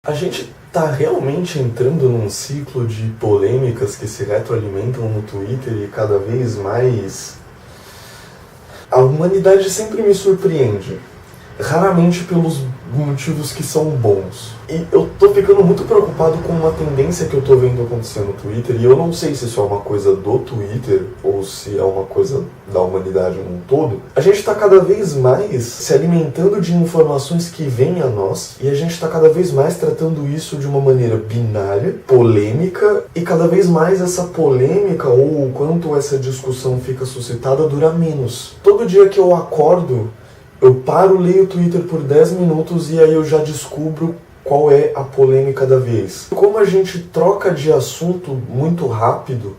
A gente tá realmente entrando num ciclo de polêmicas que se retroalimentam no Twitter e cada vez mais... A humanidade sempre me surpreende, raramente pelos motivos que são bons. E eu tô ficando muito preocupado com uma tendência que eu tô vendo acontecer no Twitter, e eu não sei se isso é uma coisa do Twitter ou se é uma coisa da humanidade num todo. A gente tá cada vez mais se alimentando de informações que vêm a nós, e a gente tá cada vez mais tratando isso de uma maneira binária, polêmica, e cada vez mais essa polêmica ou o quanto essa discussão fica suscitada dura menos. Todo dia que eu acordo, eu paro, leio o Twitter por 10 minutos e aí eu já descubro qual é a polêmica da vez. Como a gente troca de assunto muito rápido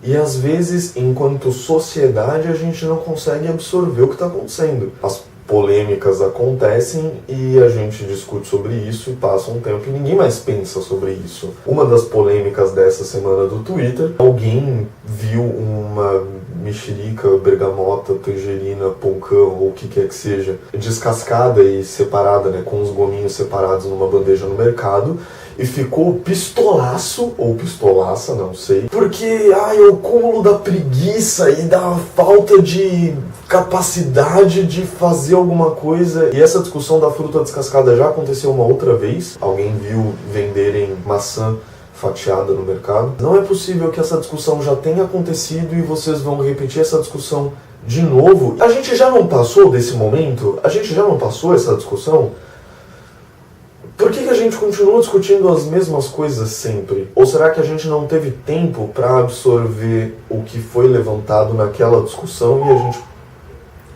e às vezes, enquanto sociedade, a gente não consegue absorver o que está acontecendo. As polêmicas acontecem e a gente discute sobre isso e passa um tempo e ninguém mais pensa sobre isso. Uma das polêmicas dessa semana do Twitter, alguém viu uma mexerica, bergamota, tangerina, poncão ou o que quer que seja, descascada e separada, né, com os gominhos separados numa bandeja no mercado, e ficou pistolaço, ou pistolaça, não sei, porque é o cúmulo da preguiça e da falta de capacidade de fazer alguma coisa. E essa discussão da fruta descascada já aconteceu uma outra vez. Alguém viu venderem maçã fatiada no mercado. Não é possível que essa discussão já tenha acontecido e vocês vão repetir essa discussão de novo. A gente já não passou desse momento? A gente já não passou essa discussão? Por que a gente continua discutindo as mesmas coisas sempre? Ou será que a gente não teve tempo para absorver o que foi levantado naquela discussão e a gente...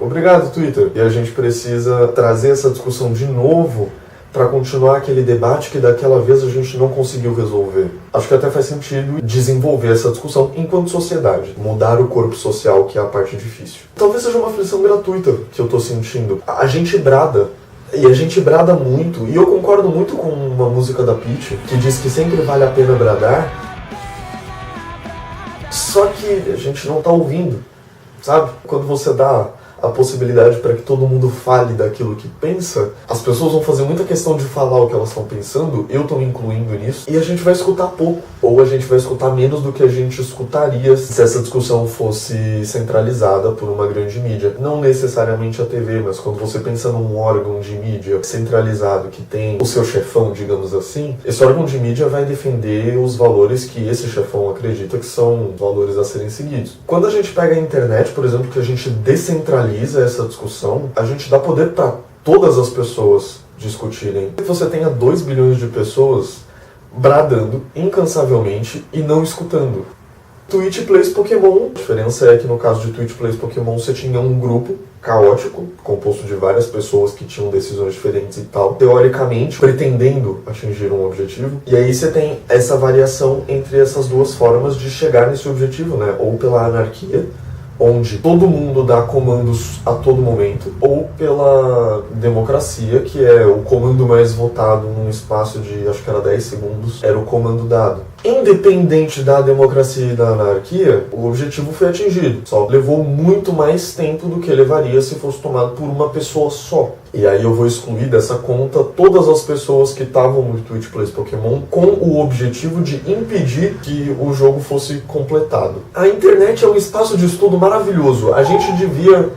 Obrigado, Twitter. E a gente precisa trazer essa discussão de novo para continuar aquele debate que daquela vez a gente não conseguiu resolver. Acho que até faz sentido desenvolver essa discussão enquanto sociedade. Mudar o corpo social, que é a parte difícil. Talvez seja uma aflição gratuita que eu tô sentindo. A gente brada. E a gente brada muito, e eu concordo muito com uma música da Pitty, que diz que sempre vale a pena bradar, só que a gente não tá ouvindo, sabe? Quando você dá a possibilidade para que todo mundo fale daquilo que pensa, as pessoas vão fazer muita questão de falar o que elas estão pensando, eu tô me incluindo nisso, e a gente vai escutar pouco, ou a gente vai escutar menos do que a gente escutaria se essa discussão fosse centralizada por uma grande mídia. Não necessariamente a TV, mas quando você pensa num órgão de mídia centralizado que tem o seu chefão, digamos assim, esse órgão de mídia vai defender os valores que esse chefão acredita que são valores a serem seguidos. Quando a gente pega a internet, por exemplo, que a gente descentraliza essa discussão, a gente dá poder para todas as pessoas discutirem. Você tenha 2 bilhões de pessoas bradando incansavelmente e não escutando. Twitch Plays Pokémon. A diferença é que no caso de Twitch Plays Pokémon você tinha um grupo caótico, composto de várias pessoas que tinham decisões diferentes e tal, teoricamente pretendendo atingir um objetivo. E aí você tem essa variação entre essas duas formas de chegar nesse objetivo, né? Ou pela anarquia, onde todo mundo dá comandos a todo momento, ou pela democracia, que é o comando mais votado num espaço de, acho que era 10 segundos, era o comando dado. Independente da democracia e da anarquia, o objetivo foi atingido. Só levou muito mais tempo do que levaria se fosse tomado por uma pessoa só. E aí eu vou excluir dessa conta todas as pessoas que estavam no Twitch Plays Pokémon com o objetivo de impedir que o jogo fosse completado. A internet é um espaço de estudo maravilhoso. A gente devia...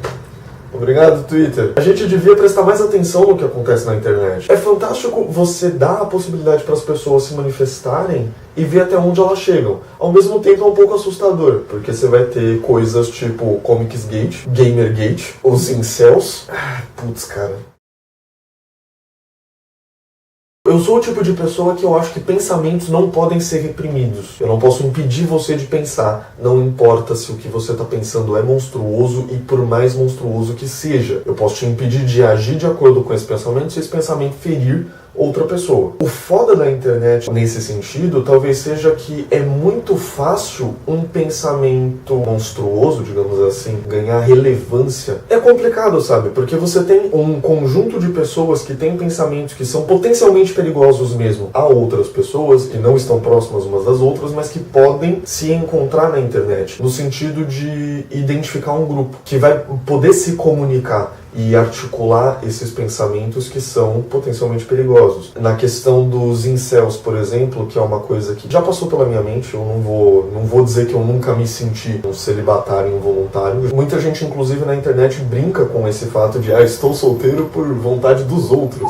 Obrigado, Twitter. A gente devia prestar mais atenção no que acontece na internet. É fantástico você dar a possibilidade para as pessoas se manifestarem e ver até onde elas chegam. Ao mesmo tempo é um pouco assustador, porque você vai ter coisas tipo Comicsgate, Gamergate, os incels. Putz, cara. Eu sou o tipo de pessoa que eu acho que pensamentos não podem ser reprimidos. Eu não posso impedir você de pensar. Não importa se o que você está pensando é monstruoso e por mais monstruoso que seja. Eu posso te impedir de agir de acordo com esse pensamento se esse pensamento ferir outra pessoa. O foda da internet nesse sentido talvez seja que é muito fácil um pensamento monstruoso, digamos assim, ganhar relevância. É complicado, sabe? Porque você tem um conjunto de pessoas que têm pensamentos que são potencialmente perigosos mesmo a outras pessoas, que não estão próximas umas das outras, mas que podem se encontrar na internet, no sentido de identificar um grupo, que vai poder se comunicar. e articular esses pensamentos que são potencialmente perigosos. Na questão dos incels, por exemplo, que é uma coisa que já passou pela minha mente, eu não vou dizer que eu nunca me senti um celibatário involuntário. Muita gente, inclusive na internet, brinca com esse fato de estou solteiro por vontade dos outros.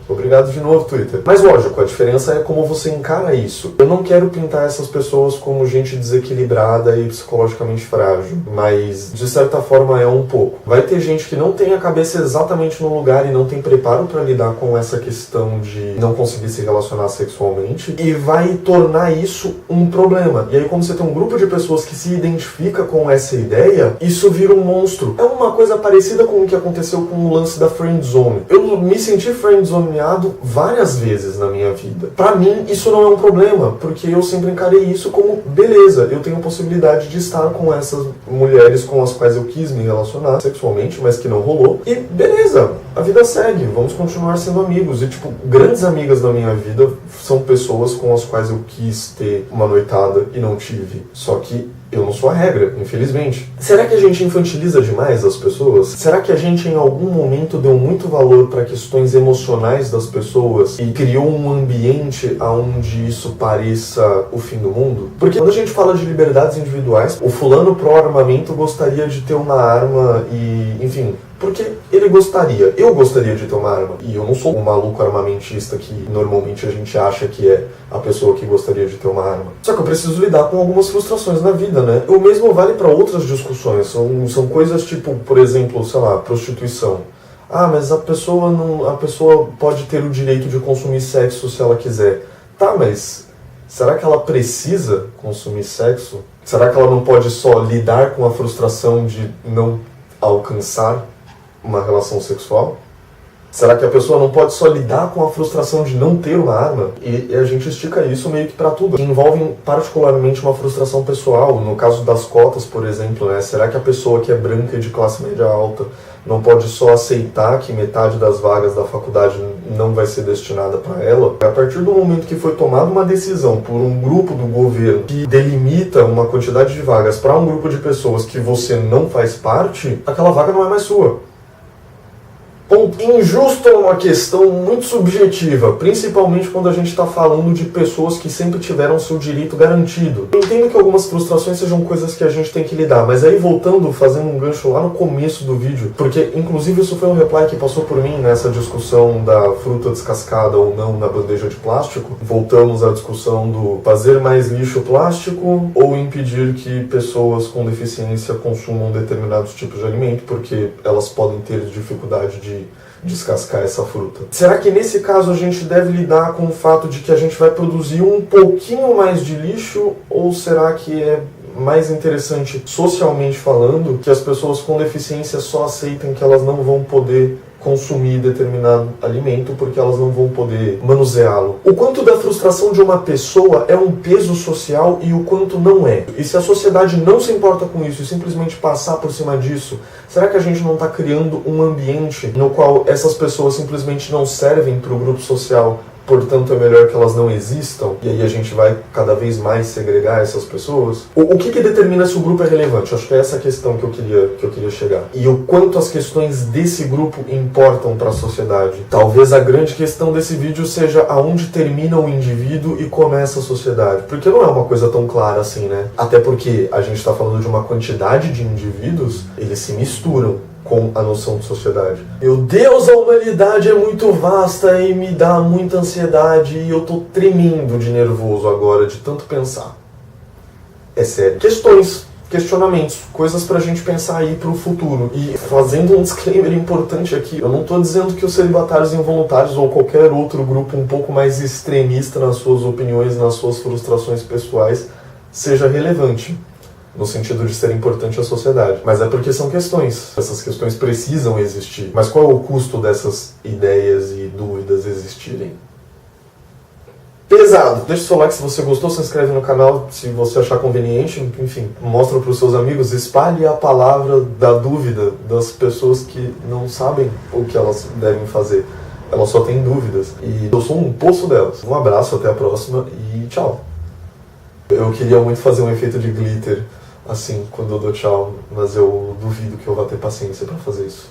Obrigado de novo, Twitter. Mas lógico, a diferença é como você encara isso. Eu não quero pintar essas pessoas como gente desequilibrada e psicologicamente frágil, mas de certa forma é um pouco. Vai ter gente que não tem a cabeça exatamente no lugar e não tem preparo para lidar com essa questão de não conseguir se relacionar sexualmente e vai tornar isso um problema. E aí, como você tem um grupo de pessoas que se identifica com essa ideia, isso vira um monstro. É uma coisa parecida com o que aconteceu com o lance da friendzone. Eu me senti friendzoneado várias vezes na minha vida. Pra mim, isso não é um problema, porque eu sempre encarei isso como beleza, eu tenho a possibilidade de estar com essas mulheres com as quais eu quis me relacionar sexualmente, mas que não rolou, e beleza, a vida segue, vamos continuar sendo amigos. E tipo, grandes amigas da minha vida são pessoas com as quais eu quis ter uma noitada e não tive. Só que eu não sou a regra, infelizmente. Será que a gente infantiliza demais as pessoas? Será que a gente em algum momento deu muito valor para questões emocionais das pessoas e criou um ambiente onde isso pareça o fim do mundo? Porque quando a gente fala de liberdades individuais, o fulano pró-armamento gostaria de ter uma arma e, enfim, porque ele gostaria. Eu gostaria de ter uma arma. E eu não sou um maluco armamentista que normalmente a gente acha que é a pessoa que gostaria de ter uma arma. Só que eu preciso lidar com algumas frustrações na vida, né? O mesmo vale para outras discussões. São coisas tipo, por exemplo, sei lá, prostituição. Mas a pessoa pode ter o direito de consumir sexo se ela quiser. Tá, mas será que ela precisa consumir sexo? Será que ela não pode só lidar com a frustração de não alcançar uma relação sexual? Será que a pessoa não pode só lidar com a frustração de não ter uma arma? E a gente estica isso meio que pra tudo. Que envolve particularmente uma frustração pessoal. No caso das cotas, por exemplo, né? Será que a pessoa que é branca e de classe média alta não pode só aceitar que metade das vagas da faculdade não vai ser destinada para ela? A partir do momento que foi tomada uma decisão por um grupo do governo que delimita uma quantidade de vagas para um grupo de pessoas que você não faz parte, aquela vaga não é mais sua. Injusto é uma questão muito subjetiva, principalmente quando a gente está falando de pessoas que sempre tiveram seu direito garantido. Eu entendo que algumas frustrações sejam coisas que a gente tem que lidar, mas aí voltando, fazendo um gancho lá no começo do vídeo, porque inclusive isso foi um reply que passou por mim nessa discussão da fruta descascada ou não na bandeja de plástico. Voltamos à discussão do fazer mais lixo plástico ou impedir que pessoas com deficiência consumam determinados tipos de alimento, porque elas podem ter dificuldade de descascar essa fruta. Será que nesse caso a gente deve lidar com o fato de que a gente vai produzir um pouquinho mais de lixo, ou será que é mais interessante, socialmente falando, que as pessoas com deficiência só aceitem que elas não vão poder consumir determinado alimento porque elas não vão poder manuseá-lo? O quanto da frustração de uma pessoa é um peso social e o quanto não é? E se a sociedade não se importa com isso e simplesmente passar por cima disso, será que a gente não está criando um ambiente no qual essas pessoas simplesmente não servem para o grupo social, portanto é melhor que elas não existam, e aí a gente vai cada vez mais segregar essas pessoas? O que determina se o grupo é relevante? Acho que é essa a questão que eu queria chegar. E o quanto as questões desse grupo importam para a sociedade. Talvez a grande questão desse vídeo seja aonde termina o indivíduo e começa a sociedade. Porque não é uma coisa tão clara assim, né? Até porque a gente está falando de uma quantidade de indivíduos, eles se misturam com a noção de sociedade. Meu Deus, a humanidade é muito vasta e me dá muita ansiedade e eu tô tremendo de nervoso agora de tanto pensar. É sério. Questionamentos, coisas pra gente pensar aí pro futuro. E fazendo um disclaimer importante aqui, eu não tô dizendo que os celibatários involuntários ou qualquer outro grupo um pouco mais extremista nas suas opiniões, nas suas frustrações pessoais, seja relevante no sentido de ser importante à sociedade. Mas é porque são questões. Essas questões precisam existir. Mas qual é o custo dessas ideias e dúvidas existirem? Pesado! Deixa o seu like se você gostou, se inscreve no canal se você achar conveniente, enfim, mostra para os seus amigos, espalhe a palavra da dúvida das pessoas que não sabem o que elas devem fazer. Elas só têm dúvidas. E eu sou um poço delas. Um abraço, até a próxima e tchau! Eu queria muito fazer um efeito de glitter assim, quando eu dou tchau, mas eu duvido que eu vá ter paciência para fazer isso.